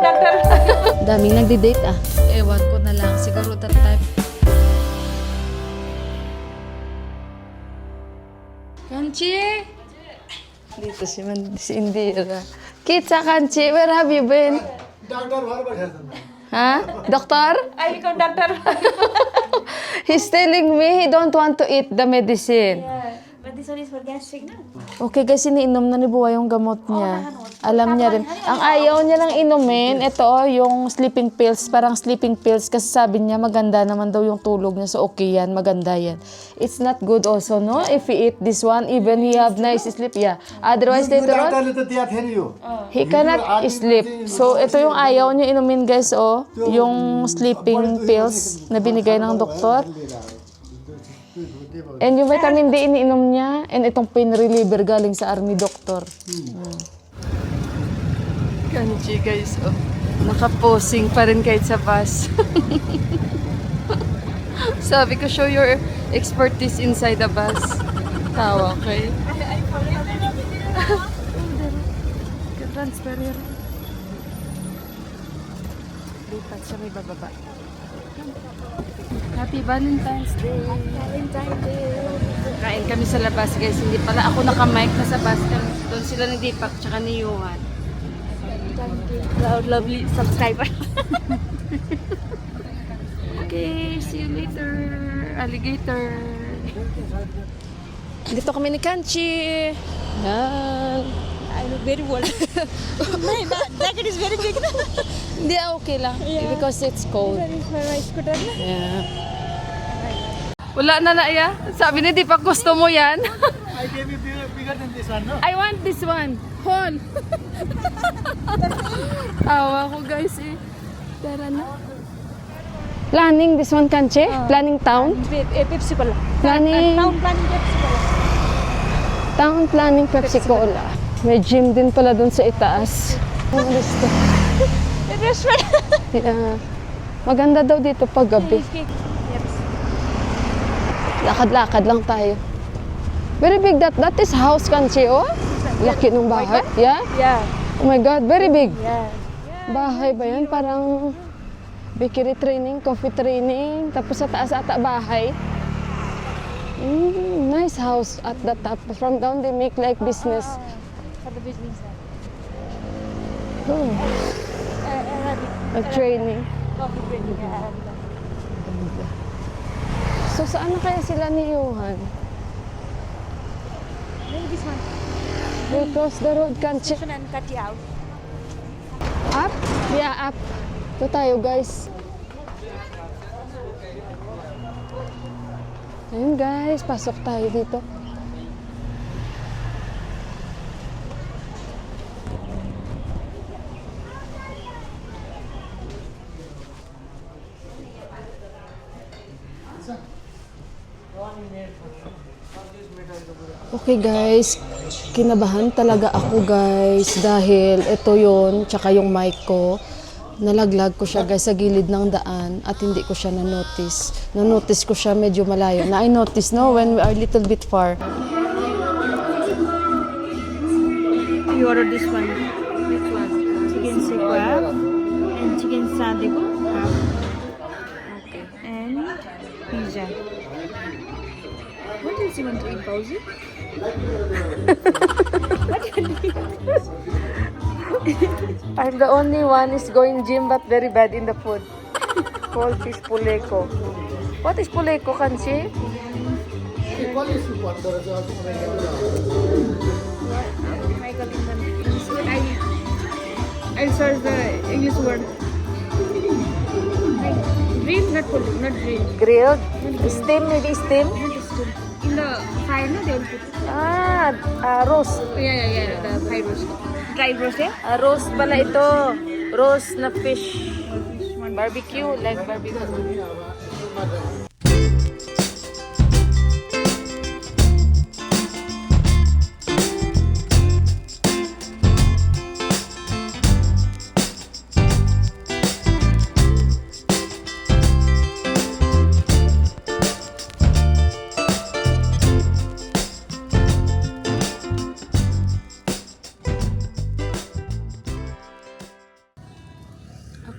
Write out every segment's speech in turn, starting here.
conductor. Daming nagdi-date ah. Ewan ko na lang. Siguro that type. Kanchi! Dito si Indira. Kitsa, Kanchi, where have you been? Ha? Doctor? Ay, conductor. He's telling me he don't want to eat the medicine. Yeah, but this one is for gastric na. Okay guys, iniinom na ni Buwa yung gamot niya. Alam niya rin. Ang ayaw niya lang inumin, ito yung sleeping pills, parang sleeping pills. Kasi sabi niya, maganda naman daw yung tulog niya. So okay yan, maganda yan. It's not good also, no? If he eat this one, even he have nice sleep, yeah. Otherwise, later on, he cannot sleep. So ito yung ayaw niya inumin guys, oh. Yung sleeping pills na binigay ng doktor. And yung vitamin D iniinom niya, and itong pain reliever galing sa army doctor. Kanji guys, oh. Nakaposing pa rin kahit sa bus. Sabi ko, show your expertise inside the bus. Tawa kayo. Transfer yun. Lipat siya, may bababa. Happy Valentine's Day! Valentine's Day! Kain kami sa labas guys. Hindi pala ako naka-mic na sa bus. Doon sila ni Deepak tsaka ni Johan. Proud, lovely subscriber. Okay, see you later, alligator. Dito kami ni Kanchi. Yan. I look very well. My jacket is very big. Hindi, okay lang. Yeah. Because it's cold. That is my rice scooter. Yeah. Wala na na, ya. Sabi ni Deepak, gusto mo yan? I gave you bigger than this one, no? I want this one. Hon. Awa ko guys eh. Tara na. Planning this one, Kanche? Planning town? Pepsi Cola. Planning. Town planning Pepsi Cola. Town planning Pepsi Cola. May gym din pala dun sa itaas. Ang gusto. Restaurant. Yeah. Maganda daw dito pag gabi. Lakad-lakad lang tayo. Very big that is house, Kanche, oh. Laki ng bahay. Yeah? Yeah. Oh my God, very big. Yeah. Bahay ba yan? Parang bakery training, coffee training, tapos sa taas ata bahay. Nice house at the top. From down, they make like business. For the business. Oh, like training. Coffee training. So, saan na kaya sila ni Johan? Maybe this one. We'll cross the road, Kanche. And cut you out. Up? Yeah, up. Ito tayo, guys. Ayun, guys. Pasok tayo dito. Okay guys, kinabahan talaga ako guys dahil ito yon tsaka yung mic ko, nalaglag ko siya guys sa gilid ng daan at hindi ko siya na-notice. Na-notice ko siya medyo malayo. Na-I-notice no when we are little bit far. You order this one. Which one? Chicken sikwa and chicken sadigo. Okay. And pizza. What else you want to eat, Pauzi? I'm the only one is going gym but very bad in the food. Called fish puleko. What is puleko, Kanchi? I'll search the English word. Green, not put, not green. Grilled? Steam, maybe steam? In the fire, no, they will put. Roast. Yeah, the fried roast. Dry roast, yeah? Roast pala ito. Roast na fish. Barbecue, like barbecue.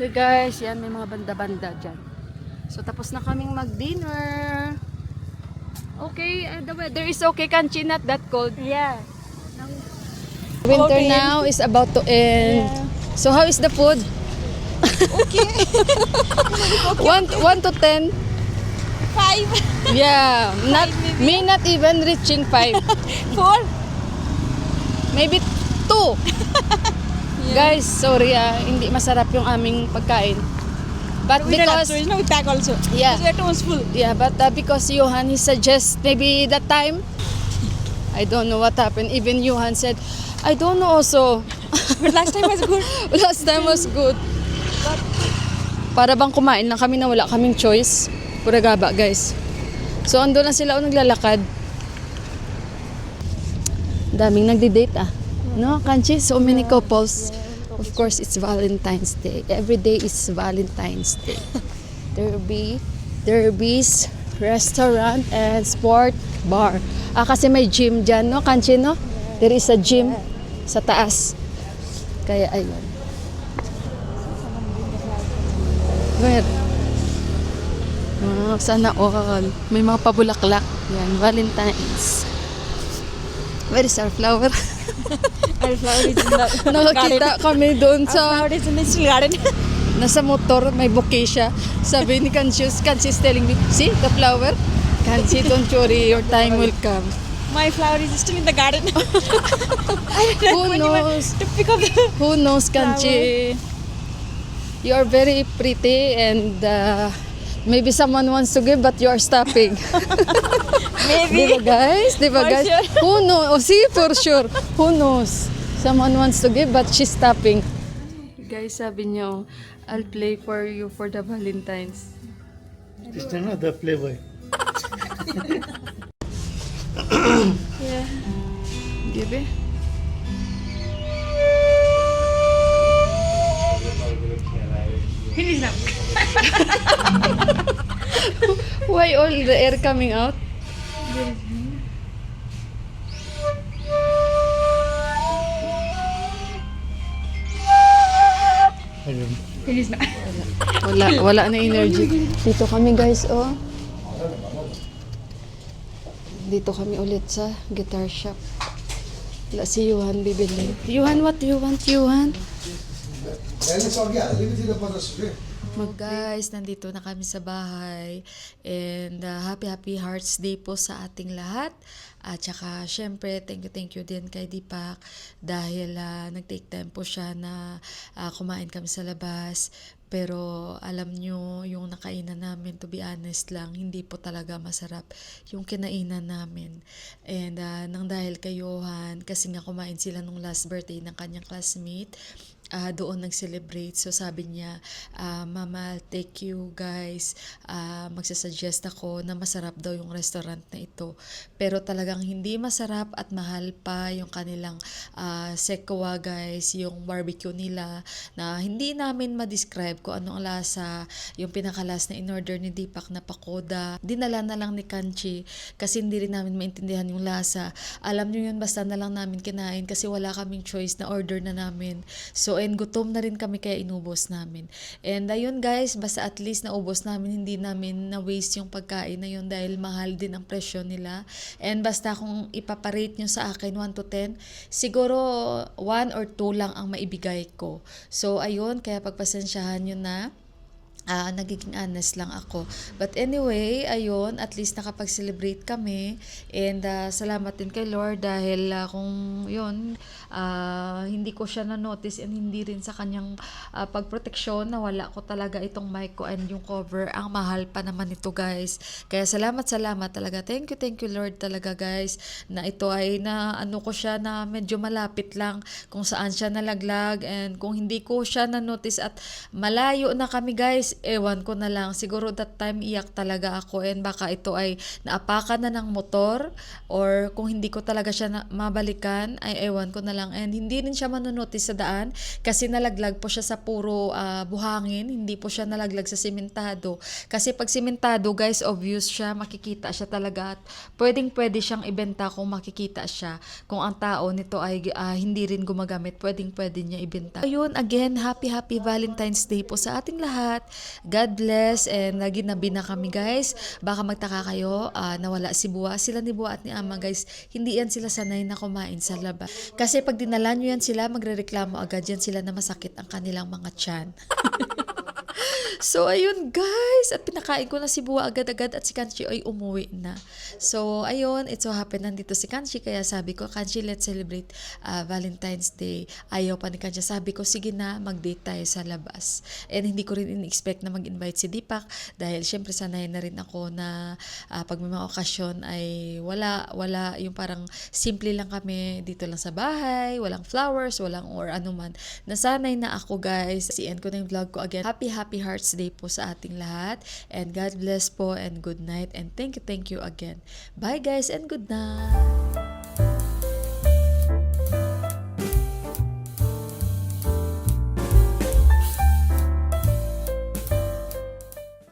Okay guys, yan may mga banda-banda dyan. So tapos na kaming mag-dinner. Okay, the weather is okay, Kanchi, not that cold. Yeah. Winter Okay. now is about to end. Yeah. So how is the food? Okay. 1 to 10? 5. Yeah, not me not even reaching 5. 4. Maybe 2. Guys, sorry hindi masarap yung aming pagkain. But We don't have because choice. No, we pack also. Yeah. Because we are too much full. yeah, but because Johan he suggests maybe that time I don't know what happened. Even Johan said, I don't know also. But last time was good. Last time was good. Para bang kumain lang kami na wala kaming choice. Pura gaba, guys. So, ando na sila naglalakad. Daming nagdi-date No, Kanchi? So many couples. Of course, it's Valentine's Day. Every day is Valentine's Day. Derby's restaurant and sport bar. Kasi may gym dyan, no, Kanchi, no? There is a gym sa taas. Kaya, ayun. Where? Sana all. May mga pabulaklak. Yan, Valentine's. Where is our flower? Our flower is in the Nakakita kami doon Our sa flower is in the still garden. nasa motor, may bouquet siya. Sabi ni Kanchi's telling me, see the flower? Kanchi, don't worry, your time will come. My flower is still in the garden. Who knows? To pick up the... Who knows, Kanchi? You are very pretty and maybe someone wants to give but you are stopping. Maybe. Diba guys? Diba For guys? sure. Who knows? Oh, see, for sure. Who knows? Someone wants to give but she's stopping. Guys, sabi niyo, I'll play for you for the Valentine's. This time, no, the playboy. Yeah. Give it. Finish now. Why all the air coming out? Ayun. Finish now. Wala na energy. Dito kami guys, oh. Dito kami ulit sa guitar shop. Wala si Johan bibili. Johan, what do you want, Johan? Guys, nandito na kami sa bahay and happy Hearts Day po sa ating lahat. At saka syempre thank you din kay Deepak dahil nag-take time po siya na kumain kami sa labas. Pero alam nyo, yung nakainan namin, to be honest lang, hindi po talaga masarap yung kinainan namin. And nang dahil kay Johan, kasi nga kumain sila nung last birthday ng kanyang classmate, doon nag-celebrate. So sabi niya, Mama, I'll take you guys. Magsasuggest ako na masarap daw yung restaurant na ito. Pero talagang hindi masarap at mahal pa yung kanilang sekwa guys, yung barbecue nila na hindi namin ma-describe kung ano ang lasa. Yung pinakalas na in-order ni Deepak na pakoda, dinala na lang ni Kanchi kasi hindi rin namin maintindihan yung lasa. Alam nyo yun, basta na lang namin kinain kasi wala kaming choice na order na namin. So and gutom na rin kami kaya inubos namin. And ayun guys, basta at least naubos namin, hindi namin na-waste yung pagkain na yun dahil mahal din ang presyo nila. And basta kung ipaparate nyo sa akin 1 to 10, siguro 1 or 2 lang ang maibigay ko. So ayun, kaya pagpasensyahan nyo na. Nagiging honest lang ako. But anyway, ayun, at least nakapag-celebrate kami. And salamat din kay Lord dahil kung yun, hindi ko siya na-notice and hindi rin sa kanyang pagproteksyon na wala ko talaga itong mic ko and yung cover. Ang mahal pa naman ito guys. Kaya salamat talaga. Thank you Lord talaga guys na ito ay na ano ko siya na medyo malapit lang kung saan siya nalaglag and kung hindi ko siya na-notice at malayo na kami guys. ewan ko na lang, siguro that time iyak talaga ako and baka ito ay naapakan na ng motor or kung hindi ko talaga siya mabalikan, ay ewan ko na lang. And hindi rin siya manonotice sa daan kasi nalaglag po siya sa puro buhangin, hindi po siya nalaglag sa simentado. Kasi pag simentado guys, obvious siya, makikita siya talaga at pwede siyang ibenta kung makikita siya. Kung ang tao nito ay hindi rin gumagamit, pwede niya ibenta. Ayun, again, happy Valentine's Day po sa ating lahat. God bless and naginabi na kami guys. Baka magtaka kayo, nawala si Buwa. Sila ni Buwa at ni Ama guys, hindi yan sila sanay na kumain sa labas. Kasi pag dinala nyo yan sila, magrereklamo agad yan sila na masakit ang kanilang mga tiyan. So, ayun guys, at pinakain ko na si Buwa agad-agad at si Kanchi ay umuwi na. So, ayun, it so happened nandito si Kanchi, kaya sabi ko, Kanchi, let's celebrate Valentine's Day. Ayaw pa ni Kanchi. Sabi ko, sige na, mag-date tayo sa labas. And hindi ko rin in-expect na mag-invite si Deepak dahil syempre sanay na rin ako na pag may mga okasyon ay wala, yung parang simple lang kami dito lang sa bahay, walang flowers, walang or anuman. Nasanay na ako guys. Si-end ko na yung vlog ko again. Happy Hearts Day po sa ating lahat. And God bless po and good night. And thank you again. Bye guys and good night.